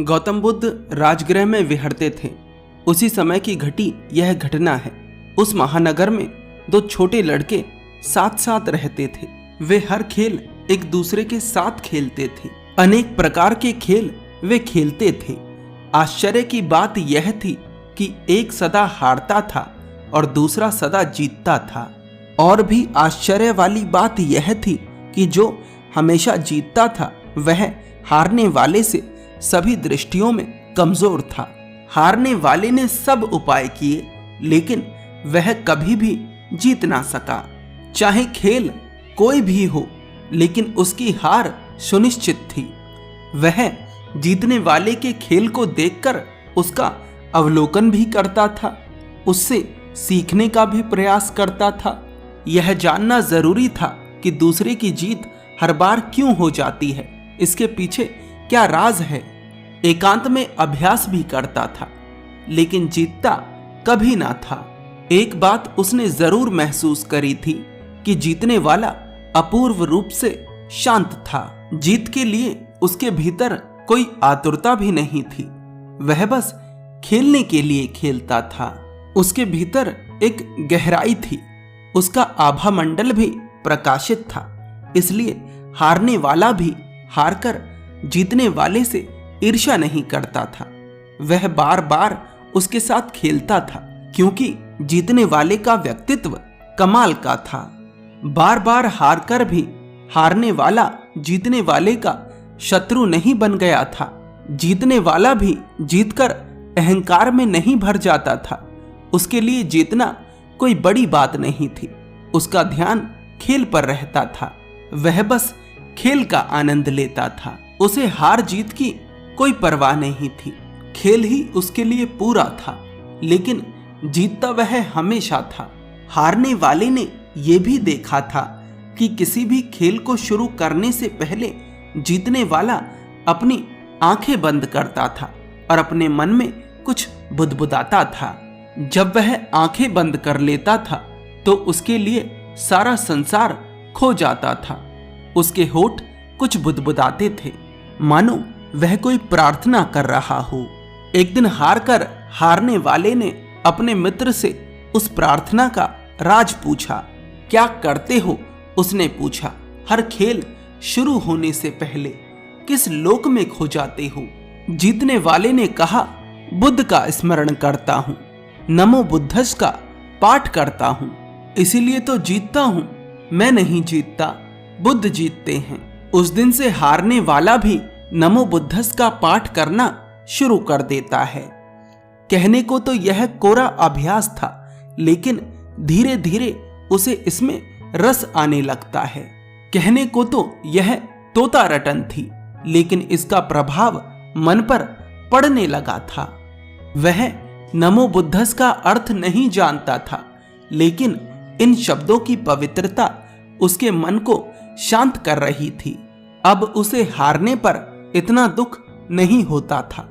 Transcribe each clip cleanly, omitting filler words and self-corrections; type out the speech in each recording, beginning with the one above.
गौतम बुद्ध राजगृह में विहरते थे। उसी समय की घटी यह घटना है। उस महानगर में दो छोटे लड़के साथ साथ रहते थे। वे हर खेल एक दूसरे के साथ खेलते थे। अनेक प्रकार के खेल वे खेलते थे। आश्चर्य की बात यह थी कि एक सदा हारता था और दूसरा सदा जीतता था। और भी आश्चर्य वाली बात यह थी कि जो हमेशा जीतता था वह हारने वाले से सभी दृष्टियों में कमजोर था। हारने वाले ने सब उपाय किए लेकिन वह कभी भी जीत ना सका। चाहे खेल कोई भी हो लेकिन उसकी हार सुनिश्चित थी। वह जीतने वाले के खेल को देखकर उसका अवलोकन भी करता था, उससे सीखने का भी प्रयास करता था। यह जानना जरूरी था कि दूसरे की जीत हर बार क्यों हो जाती है, इसके पीछे क्या राज है। एकांत में अभ्यास भी करता था लेकिन जीतता कभी ना था। एक बात उसने जरूर महसूस करी थी कि जीतने वाला अपूर्व रूप से शांत था। जीत के लिए उसके भीतर कोई आतुरता भी नहीं थी। वह बस खेलने के लिए खेलता था। उसके भीतर एक गहराई थी। उसका आभा मंडल भी प्रकाशित था। इसलिए हारने वाला भी हारकर जीतने वाले से ईर्ष्या नहीं करता था। वह बार बार उसके साथ खेलता था क्योंकि जीतने वाले का व्यक्तित्व कमाल का था। बार बार हारकर भी हारने वाला जीतने वाले का शत्रु नहीं बन गया था। जीतने वाला भी जीतकर अहंकार में नहीं भर जाता था। उसके लिए जीतना कोई बड़ी बात नहीं थी। उसका ध्यान खेल पर रहता था। वह बस खेल का आनंद लेता था। उसे हार जीत की कोई परवाह नहीं थी। खेल ही उसके लिए पूरा था। लेकिन जीतता वह हमेशा था। हारने वाले ने यह भी देखा था कि किसी भी खेल को शुरू करने से पहले जीतने वाला अपनी आंखें बंद करता था और अपने मन में कुछ बुदबुदाता था। जब वह आंखें बंद कर लेता था तो उसके लिए सारा संसार खो जाता था। उसके होठ कुछ बुदबुदाते थे, मानो वह कोई प्रार्थना कर रहा हो। एक दिन हारकर हारने वाले ने अपने मित्र से उस प्रार्थना का राज पूछा। क्या करते हो? उसने पूछा। हर खेल शुरू होने से पहले किस लोक में खो जाते हो? जीतने वाले ने कहा, बुद्ध का स्मरण करता हूं, नमो बुद्धस का पाठ करता हूं, इसीलिए तो जीतता हूं। मैं नहीं जीतता, बुद्ध जीतते हैं। उस दिन से हारने वाला भी नमो बुद्धस का पाठ करना शुरू कर देता है। कहने को तो यह कोरा अभ्यास था लेकिन धीरे धीरे उसे इसमें रस आने लगता है। कहने को तो यह तोता रटन थी लेकिन इसका प्रभाव मन पर पड़ने लगा था। वह नमो बुद्धस का अर्थ नहीं जानता था लेकिन इन शब्दों की पवित्रता उसके मन को शांत कर रही थी। अब उसे हारने पर इतना दुख नहीं होता था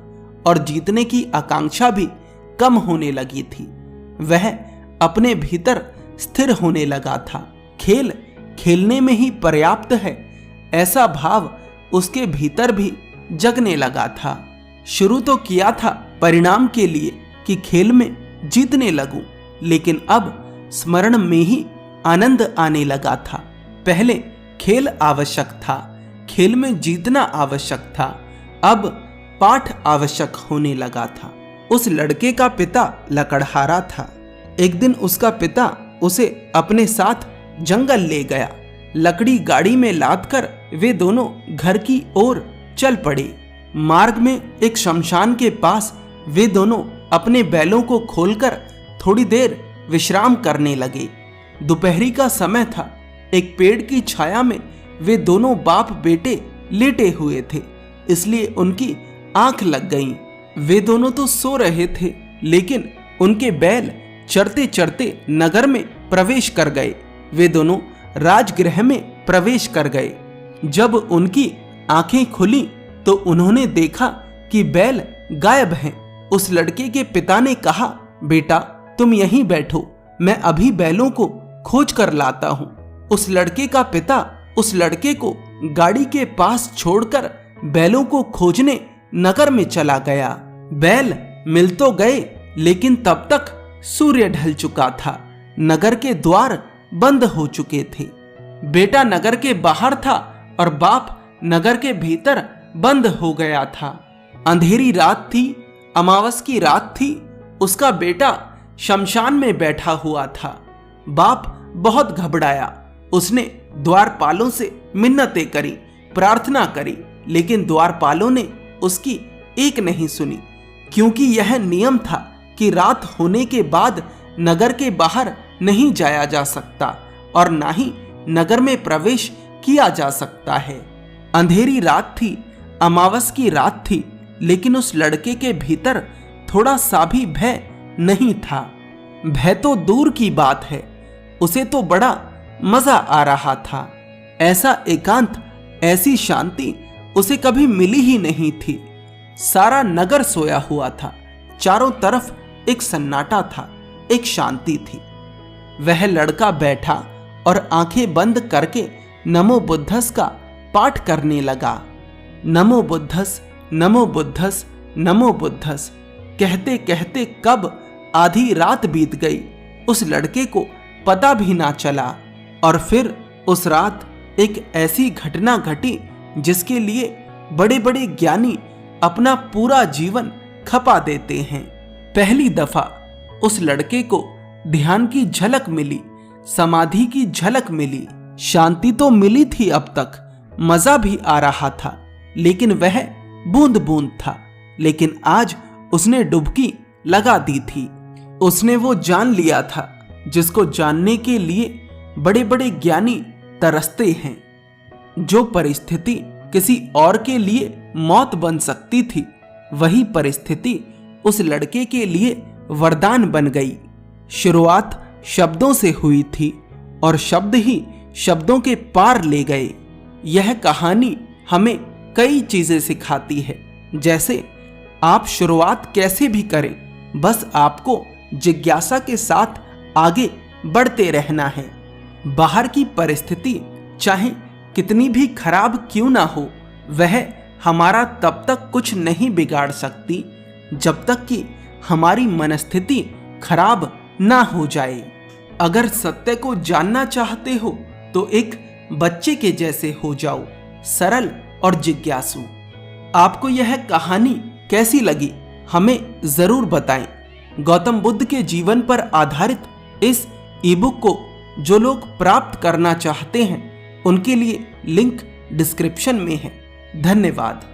और जीतने की आकांक्षा भी कम होने लगी थी। वह अपने भीतर स्थिर होने लगा था। खेल खेलने में ही पर्याप्त है, ऐसा भाव उसके भीतर भी जगने लगा था। शुरू तो किया था परिणाम के लिए कि खेल में जीतने लगूं, लेकिन अब स्मरण में ही आनंद आने लगा था। पहले खेल आवश्यक था, खेल में जीतना आवश्यक था, अब पाठ आवश्यक होने लगा था। उस लड़के का पिता लकड़हारा था। एक दिन उसका पिता उसे अपने साथ जंगल ले गया। लकड़ी गाड़ी में लादकर वे दोनों घर की ओर चल पड़े। मार्ग में एक शमशान के पास वे दोनों अपने बैलों को खोलकर थोड़ी देर विश्राम करने लगे। दोपहरी का समय था। एक पेड़ की छाया में वे दोनों बाप बेटे लेटे हुए थे, इसलिए उनकी आंख लग गई। वे दोनों तो सो रहे थे लेकिन उनके बैल चरते चरते नगर में प्रवेश कर गए। वे दोनों राजगृह में प्रवेश कर गए। जब उनकी आंखें खुली तो उन्होंने देखा कि बैल गायब हैं। उस लड़के के पिता ने कहा, बेटा तुम यहीं बैठो, मैं अभी बैलों को खोज कर लाता हूं। उस लड़के का पिता उस लड़के को गाड़ी के पास छोड़कर बैलों को खोजने नगर में चला गया। बैल मिल तो गए, लेकिन तब तक सूर्य ढल चुका था। नगर के द्वार बंद हो चुके थे। बेटा नगर के बाहर था और बाप नगर के भीतर बंद हो गया था। अंधेरी रात थी, अमावस की रात थी। उसका बेटा शमशान में बैठा हुआ था। बाप बहुत घबराया। उसने द्वारपालों से मिन्नतें करी, प्रार्थना करी, लेकिन द्वारपालों ने उसकी एक नहीं सुनी, क्योंकि यह नियम था कि रात होने के बाद नगर के बाहर नहीं जाया जा सकता और ना ही नगर में प्रवेश किया जा सकता है। अंधेरी रात थी, अमावस की रात थी, लेकिन उस लड़के के भीतर थोड़ा सा भी भय नहीं था। भय तो दूर की बात है, उसे तो बड़ा मजा आ रहा था। ऐसा एकांत, ऐसी शांति उसे कभी मिली ही नहीं थी। सारा नगर सोया हुआ था। चारों तरफ एक सन्नाटा था, एक शांति थी। वह लड़का बैठा और आंखें बंद करके नमो बुद्धस का पाठ करने लगा। नमो बुद्धस, नमो बुद्धस, नमो बुद्धस कहते कहते कब आधी रात बीत गई, उस लड़के को पता भी ना चला। और फिर उस रात एक ऐसी घटना घटी जिसके लिए बड़े बड़े ज्ञानी अपना पूरा जीवन खपा देते हैं। पहली दफा उस लड़के को ध्यान की झलक मिली, समाधि की झलक मिली। शांति तो मिली थी अब तक, मजा भी आ रहा था, लेकिन वह बूंद बूंद था। लेकिन आज उसने डुबकी लगा दी थी। उसने वो जान लिया था जिसको जानने के लिए बड़े बड़े ज्ञानी तरसते हैं। जो परिस्थिति किसी और के लिए मौत बन सकती थी, वही परिस्थिति उस लड़के के लिए वरदान बन गई। शुरुआत शब्दों से हुई थी और शब्द ही शब्दों के पार ले गए। यह कहानी हमें कई चीजें सिखाती है, जैसे आप शुरुआत कैसे भी करें, बस आपको जिज्ञासा के साथ आगे बढ़ते रहना है। बाहर की परिस्थिति चाहे कितनी भी खराब क्यों ना हो, वह हमारा तब तक कुछ नहीं बिगाड़ सकती जब तक कि हमारी मनस्थिति खराब ना हो जाए। अगर सत्य को जानना चाहते हो तो एक बच्चे के जैसे हो जाओ, सरल और जिज्ञासु। आपको यह कहानी कैसी लगी हमें जरूर बताएं। गौतम बुद्ध के जीवन पर आधारित इस ईबुक को जो लोग प्राप्त करना चाहते हैं, उनके लिए लिंक डिस्क्रिप्शन में है। धन्यवाद।